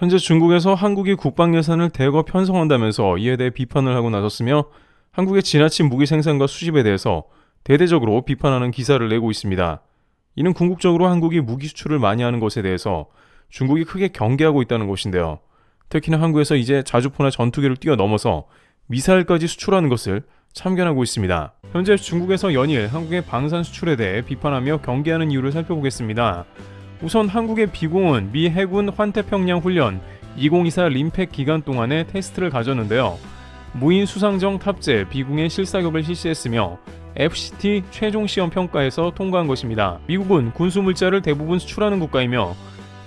현재 중국에서 한국이 국방 예산을 대거 편성한다면서 이에 대해 비판을 하고 나섰으며 한국의 지나친 무기 생산과 수집에 대해서 대대적으로 비판하는 기사를 내고 있습니다. 이는 궁극적으로 한국이 무기 수출을 많이 하는 것에 대해서 중국이 크게 경계하고 있다는 것인데요. 특히나 한국에서 이제 자주포나 전투기를 뛰어넘어서 미사일까지 수출하는 것을 참견하고 있습니다. 현재 중국에서 연일 한국의 방산 수출에 대해 비판하며 경계하는 이유를 살펴보겠습니다. 우선 한국의 비공은 미 해군 환태평양 훈련 2024 림팩 기간 동안에 테스트를 가졌는데요. 무인 수상정 탑재 비공의 실사격을 실시했으며 FCT 최종 시험 평가에서 통과한 것입니다. 미국은 군수 물자를 대부분 수출하는 국가이며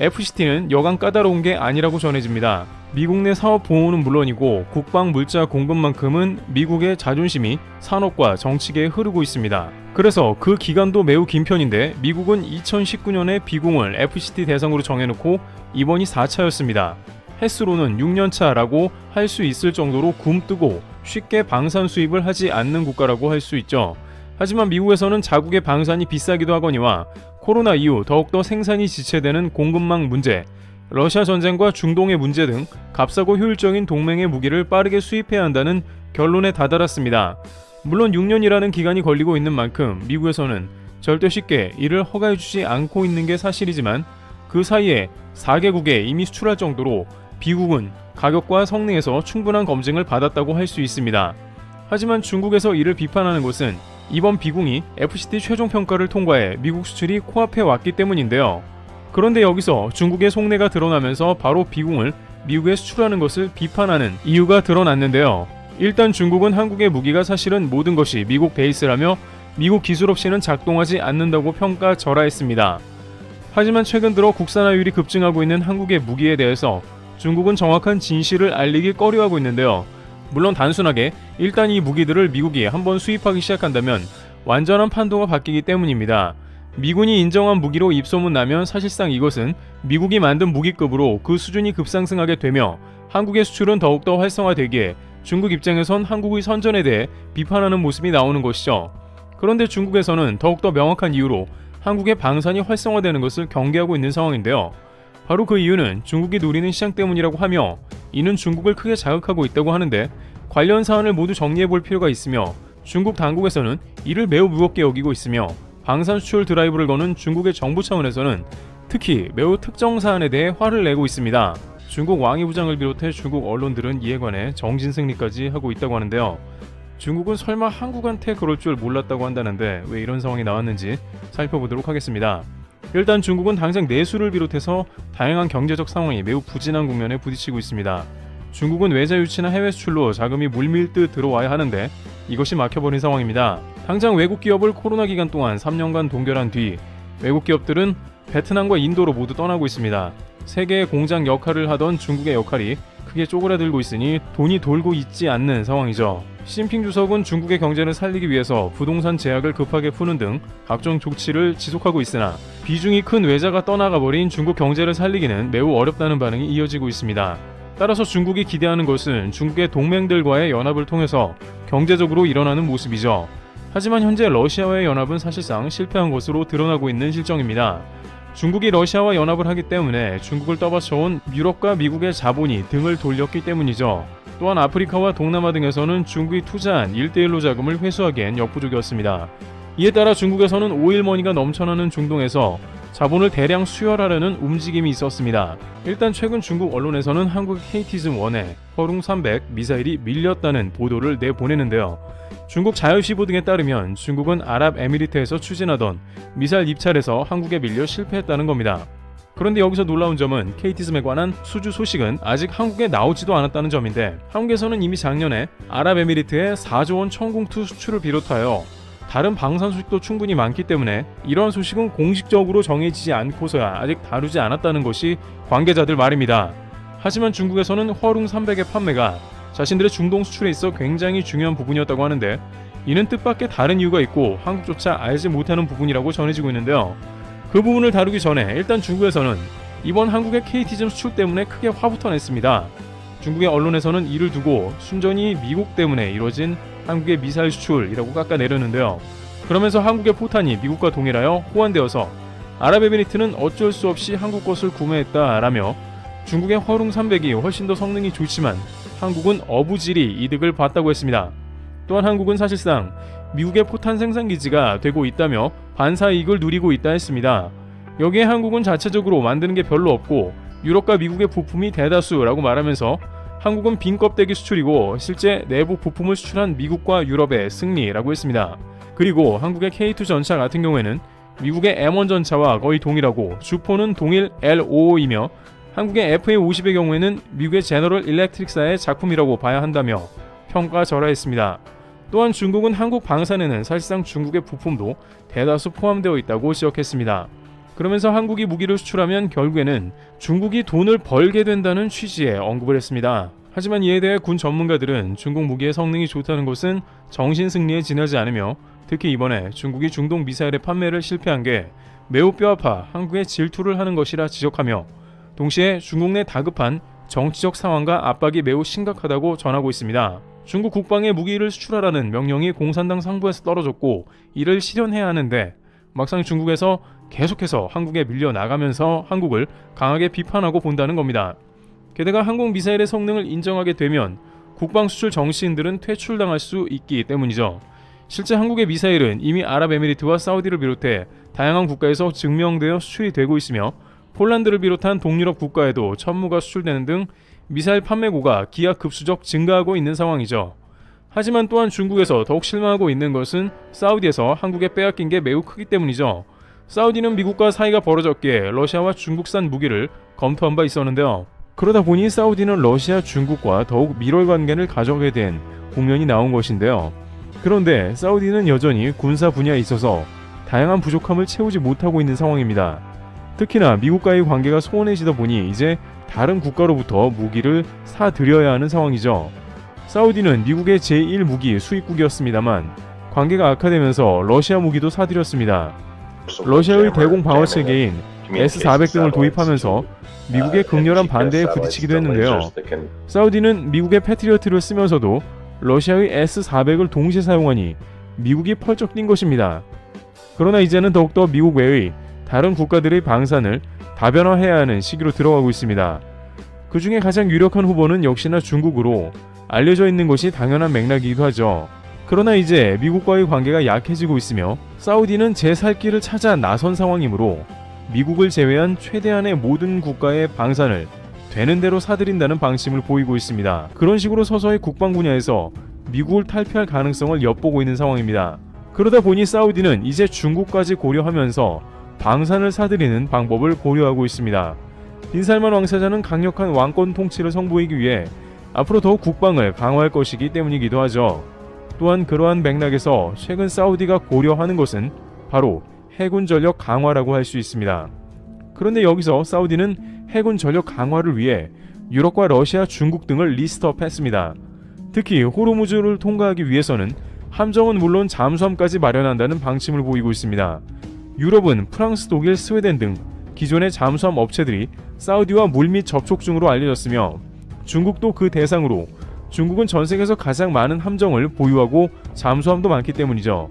FCT는 여간 까다로운 게 아니라고 전해집니다. 미국 내 사업 보호는 물론이고 국방 물자 공급만큼은 미국의 자존심이 산업과 정치계에 흐르고 있습니다. 그래서 그 기간도 매우 긴 편인데 미국은 2019년에 비공을 FCT 대상으로 정해놓고 이번이 4차였습니다. 횟수로는 6년차라고 할 수 있을 정도로 굼뜨고 쉽게 방산 수입을 하지 않는 국가라고 할 수 있죠. 하지만 미국에서는 자국의 방산이 비싸기도 하거니와 코로나 이후 더욱더 생산이 지체되는 공급망 문제, 러시아 전쟁과 중동의 문제 등 값싸고 효율적인 동맹의 무기를 빠르게 수입해야 한다는 결론에 다다랐습니다. 물론 6년이라는 기간이 걸리고 있는 만큼 미국에서는 절대 쉽게 이를 허가해주지 않고 있는 게 사실이지만 그 사이에 4개국에 이미 수출할 정도로 비국은 가격과 성능에서 충분한 검증을 받았다고 할 수 있습니다. 하지만 중국에서 이를 비판하는 것은 이번 비공이 FCT 최종 평가를 통과해 미국 수출이 코앞에 왔기 때문인데요. 그런데 여기서 중국의 속내가 드러나면서 바로 비공을 미국에 수출하는 것을 비판하는 이유가 드러났는데요. 일단 중국은 한국의 무기가 사실은 모든 것이 미국 베이스라며 미국 기술 없이는 작동하지 않는다고 평가절하했습니다. 하지만 최근 들어 국산화율이 급증하고 있는 한국의 무기에 대해서 중국은 정확한 진실을 알리기 꺼려하고 있는데요. 물론 단순하게 일단 이 무기들을 미국이 한번 수입하기 시작한다면 완전한 판도가 바뀌기 때문입니다. 미군이 인정한 무기로 입소문 나면 사실상 이것은 미국이 만든 무기급으로 그 수준이 급상승하게 되며 한국의 수출은 더욱더 활성화되기에 중국 입장에선 한국의 선전에 대해 비판하는 모습이 나오는 것이죠. 그런데 중국에서는 더욱더 명확한 이유로 한국의 방산이 활성화되는 것을 경계하고 있는 상황인데요. 바로 그 이유는 중국이 노리는 시장 때문이라고 하며 이는 중국을 크게 자극하고 있다고 하는데 관련 사안을 모두 정리해 볼 필요가 있으며 중국 당국에서는 이를 매우 무겁게 여기고 있으며 방산 수출 드라이브를 거는 중국의 정부 차원에서는 특히 매우 특정 사안에 대해 화를 내고 있습니다. 중국 왕위부장을 비롯해 중국 언론들은 이에 관해 정진승리까지 하고 있다고 하는데요. 중국은 설마 한국한테 그럴 줄 몰랐다고 한다는데 왜 이런 상황이 나왔는지 살펴보도록 하겠습니다. 일단 중국은 당장 내수를 비롯해서 다양한 경제적 상황이 매우 부진한 국면에 부딪히고 있습니다. 중국은 외자 유치나 해외 수출로 자금이 물밀듯 들어와야 하는데 이것이 막혀버린 상황입니다. 당장 외국 기업을 코로나 기간 동안 3년간 동결한 뒤 외국 기업들은 베트남과 인도로 모두 떠나고 있습니다. 세계의 공장 역할을 하던 중국의 역할이 크게 쪼그라들고 있으니 돈이 돌고 있지 않는 상황이죠. 시진핑 주석은 중국의 경제를 살리기 위해서 부동산 제약을 급하게 푸는 등 각종 조치를 지속하고 있으나 비중이 큰 외자가 떠나가버린 중국 경제를 살리기는 매우 어렵다는 반응이 이어지고 있습니다. 따라서 중국이 기대하는 것은 중국의 동맹들과의 연합을 통해서 경제적으로 일어나는 모습이죠. 하지만 현재 러시아와의 연합은 사실상 실패한 것으로 드러나고 있는 실정입니다. 중국이 러시아와 연합을 하기 때문에 중국을 떠받쳐온 유럽과 미국의 자본이 등을 돌렸기 때문이죠. 또한 아프리카와 동남아 등에서는 중국이 투자한 1대1로 자금을 회수하기엔 역부족이었습니다. 이에 따라 중국에서는 오일머니가 넘쳐나는 중동에서 자본을 대량 수혈하려는 움직임이 있었습니다. 일단 최근 중국 언론에서는 한국 KT즘-1에 허룽 300 미사일이 밀렸다는 보도를 내보내는데요. 중국 자유시보 등에 따르면 중국은 아랍에미리트에서 추진하던 미사일 입찰에서 한국에 밀려 실패했다는 겁니다. 그런데 여기서 놀라운 점은 KT즘에 관한 수주 소식은 아직 한국에 나오지도 않았다는 점인데 한국에서는 이미 작년에 아랍에미리트에 4조 원 천궁2 수출을 비롯하여 다른 방산 소식도 충분히 많기 때문에 이러한 소식은 공식적으로 정해지지 않고서야 아직 다루지 않았다는 것이 관계자들 말입니다. 하지만 중국에서는 허룽 300의 판매가 자신들의 중동 수출에 있어 굉장히 중요한 부분이었다고 하는데 이는 뜻밖의 다른 이유가 있고 한국조차 알지 못하는 부분이라고 전해지고 있는데요. 그 부분을 다루기 전에 일단 중국에서는 이번 한국의 KT즘 수출 때문에 크게 화부터 냈습니다. 중국의 언론에서는 이를 두고 순전히 미국 때문에 이뤄진 한국의 미사일 수출이라고 깎아내렸는데요. 그러면서 한국의 포탄이 미국과 동일하여 호환되어서 아랍에미리트는 어쩔 수 없이 한국 것을 구매했다라며 중국의 허룽 300이 훨씬 더 성능이 좋지만 한국은 어부질이 이득을 봤다고 했습니다. 또한 한국은 사실상 미국의 포탄 생산 기지가 되고 있다며 반사 이익을 누리고 있다 했습니다. 여기에 한국은 자체적으로 만드는 게 별로 없고 유럽과 미국의 부품이 대다수라고 말하면서 한국은 빈 껍데기 수출이고 실제 내부 부품을 수출한 미국과 유럽의 승리라고 했습니다. 그리고 한국의 K2 전차 같은 경우에는 미국의 M1 전차와 거의 동일하고 주포는 동일 L55이며 한국의 FA50의 경우에는 미국의 제너럴 일렉트릭사의 작품이라고 봐야 한다며 평가절하했습니다. 또한 중국은 한국 방산에는 사실상 중국의 부품도 대다수 포함되어 있다고 지적했습니다. 그러면서 한국이 무기를 수출하면 결국에는 중국이 돈을 벌게 된다는 취지의 언급을 했습니다. 하지만 이에 대해 군 전문가들은 중국 무기의 성능이 좋다는 것은 정신승리에 지나지 않으며 특히 이번에 중국이 중동 미사일의 판매를 실패한 게 매우 뼈아파 한국에 질투를 하는 것이라 지적하며 동시에 중국 내 다급한 정치적 상황과 압박이 매우 심각하다고 전하고 있습니다. 중국 국방에 무기를 수출하라는 명령이 공산당 상부에서 떨어졌고 이를 실현해야 하는데 막상 중국에서 계속해서 한국에 밀려나가면서 한국을 강하게 비판하고 본다는 겁니다. 게다가 항공미사일의 성능을 인정하게 되면 국방 수출 정치인들은 퇴출당할 수 있기 때문이죠. 실제 한국의 미사일은 이미 아랍에미리트와 사우디를 비롯해 다양한 국가에서 증명되어 수출이 되고 있으며 폴란드를 비롯한 동유럽 국가에도 천무가 수출되는 등 미사일 판매고가 기하급수적 증가하고 있는 상황이죠. 하지만 또한 중국에서 더욱 실망하고 있는 것은 사우디에서 한국에 빼앗긴 게 매우 크기 때문이죠. 사우디는 미국과 사이가 벌어졌기에 러시아와 중국산 무기를 검토한 바 있었는데요. 그러다 보니 사우디는 러시아, 중국과 더욱 밀월 관계를 가져가게 된 국면이 나온 것인데요. 그런데 사우디는 여전히 군사 분야에 있어서 다양한 부족함을 채우지 못하고 있는 상황입니다. 특히나 미국과의 관계가 소원해지다 보니 이제 다른 국가로부터 무기를 사들여야 하는 상황이죠. 사우디는 미국의 제1무기 수입국이었습니다만 관계가 악화되면서 러시아 무기도 사들였습니다. 러시아의 대공 방어 체계인 S-400 등을 도입하면서 미국의 극렬한 반대에 부딪히기도 했는데요. 사우디는 미국의 패트리어트를 쓰면서도 러시아의 S-400을 동시에 사용하니 미국이 펄쩍 뛴 것입니다. 그러나 이제는 더욱더 미국 외의 다른 국가들의 방산을 다변화해야 하는 시기로 들어가고 있습니다. 그 중에 가장 유력한 후보는 역시나 중국으로 알려져 있는 것이 당연한 맥락이기도 하죠. 그러나 이제 미국과의 관계가 약해지고 있으며 사우디는 제4 길을 찾아 나선 상황이므로 미국을 제외한 최대한의 모든 국가의 방산을 되는 대로 사들인다는 방침을 보이고 있습니다. 그런 식으로 서서히 국방 분야에서 미국을 탈피할 가능성을 엿보고 있는 상황입니다. 그러다 보니 사우디는 이제 중국까지 고려하면서 방산을 사들이는 방법을 고려하고 있습니다. 빈살만 왕세자는 강력한 왕권 통치를 선보이기 위해 앞으로 더욱 국방을 강화할 것이기 때문이기도 하죠. 또한 그러한 맥락에서 최근 사우디가 고려하는 것은 바로 해군 전력 강화라고 할 수 있습니다. 그런데 여기서 사우디는 해군 전력 강화를 위해 유럽과 러시아, 중국 등을 리스트업했습니다. 특히 호르무즈를 통과하기 위해서는 함정은 물론 잠수함까지 마련한다는 방침을 보이고 있습니다. 유럽은 프랑스, 독일, 스웨덴 등 기존의 잠수함 업체들이 사우디와 물밑 접촉 중으로 알려졌으며 중국도 그 대상으로 중국은 전 세계에서 가장 많은 함정을 보유하고 잠수함도 많기 때문이죠.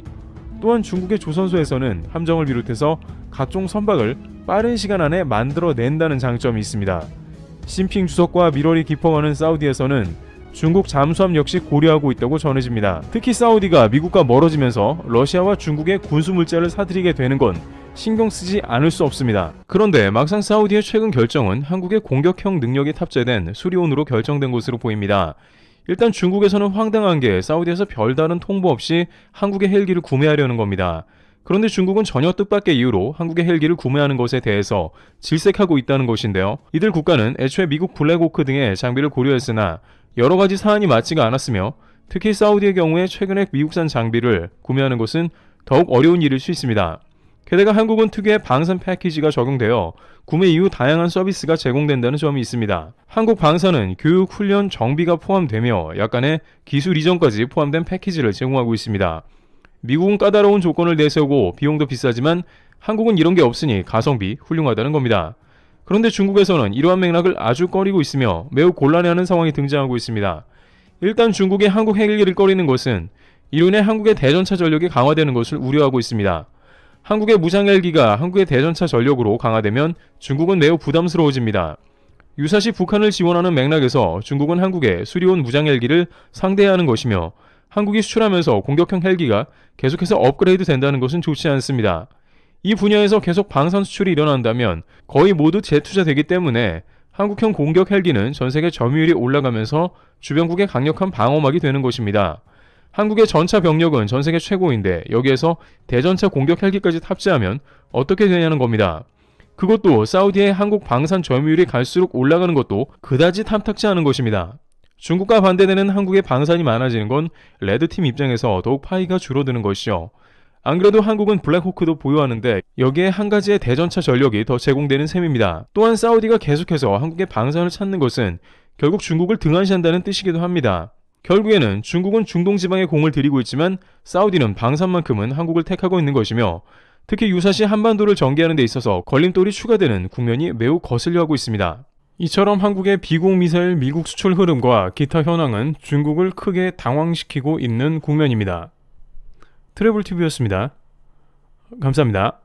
또한 중국의 조선소에서는 함정을 비롯해서 각종 선박을 빠른 시간 안에 만들어낸다는 장점이 있습니다. 시진핑 주석과 밀월이 깊어가는 사우디에서는 중국 잠수함 역시 고려하고 있다고 전해집니다. 특히 사우디가 미국과 멀어지면서 러시아와 중국의 군수물자를 사들이게 되는 건 신경 쓰지 않을 수 없습니다. 그런데 막상 사우디의 최근 결정은 한국의 공격형 능력이 탑재된 수리온으로 결정된 것으로 보입니다. 일단 중국에서는 황당한 게 사우디에서 별다른 통보 없이 한국의 헬기를 구매하려는 겁니다. 그런데 중국은 전혀 뜻밖의 이유로 한국의 헬기를 구매하는 것에 대해서 질색하고 있다는 것인데요. 이들 국가는 애초에 미국 블랙호크 등의 장비를 고려했으나 여러 가지 사안이 맞지가 않았으며 특히 사우디의 경우에 최근에 미국산 장비를 구매하는 것은 더욱 어려운 일일 수 있습니다. 게다가 한국은 특유의 방산 패키지가 적용되어 구매 이후 다양한 서비스가 제공된다는 점이 있습니다. 한국 방산은 교육, 훈련, 정비가 포함되며 약간의 기술 이전까지 포함된 패키지를 제공하고 있습니다. 미국은 까다로운 조건을 내세우고 비용도 비싸지만 한국은 이런 게 없으니 가성비 훌륭하다는 겁니다. 그런데 중국에서는 이러한 맥락을 아주 꺼리고 있으며 매우 곤란해하는 상황이 등장하고 있습니다. 일단 중국이 한국 헬기를 꺼리는 것은 이로 인해 한국의 대전차 전력이 강화되는 것을 우려하고 있습니다. 한국의 무장 헬기가 한국의 대전차 전력으로 강화되면 중국은 매우 부담스러워집니다. 유사시 북한을 지원하는 맥락에서 중국은 한국에 수리온 무장 헬기를 상대해야 하는 것이며 한국이 수출하면서 공격형 헬기가 계속해서 업그레이드 된다는 것은 좋지 않습니다. 이 분야에서 계속 방산 수출이 일어난다면 거의 모두 재투자되기 때문에 한국형 공격 헬기는 전세계 점유율이 올라가면서 주변국의 강력한 방어막이 되는 것입니다. 한국의 전차 병력은 전세계 최고인데 여기에서 대전차 공격 헬기까지 탑재하면 어떻게 되냐는 겁니다. 그것도 사우디의 한국 방산 점유율이 갈수록 올라가는 것도 그다지 탐탁지 않은 것입니다. 중국과 반대되는 한국의 방산이 많아지는 건 레드팀 입장에서 더욱 파이가 줄어드는 것이죠. 안 그래도 한국은 블랙호크도 보유하는데 여기에 한 가지의 대전차 전력이 더 제공되는 셈입니다. 또한 사우디가 계속해서 한국의 방산을 찾는 것은 결국 중국을 등한시한다는 뜻이기도 합니다. 결국에는 중국은 중동 지방에 공을 들이고 있지만 사우디는 방산만큼은 한국을 택하고 있는 것이며 특히 유사시 한반도를 전개하는 데 있어서 걸림돌이 추가되는 국면이 매우 거슬려하고 있습니다. 이처럼 한국의 비공미사일 미국 수출 흐름과 기타 현황은 중국을 크게 당황시키고 있는 국면입니다. 트래블TV였습니다. 감사합니다.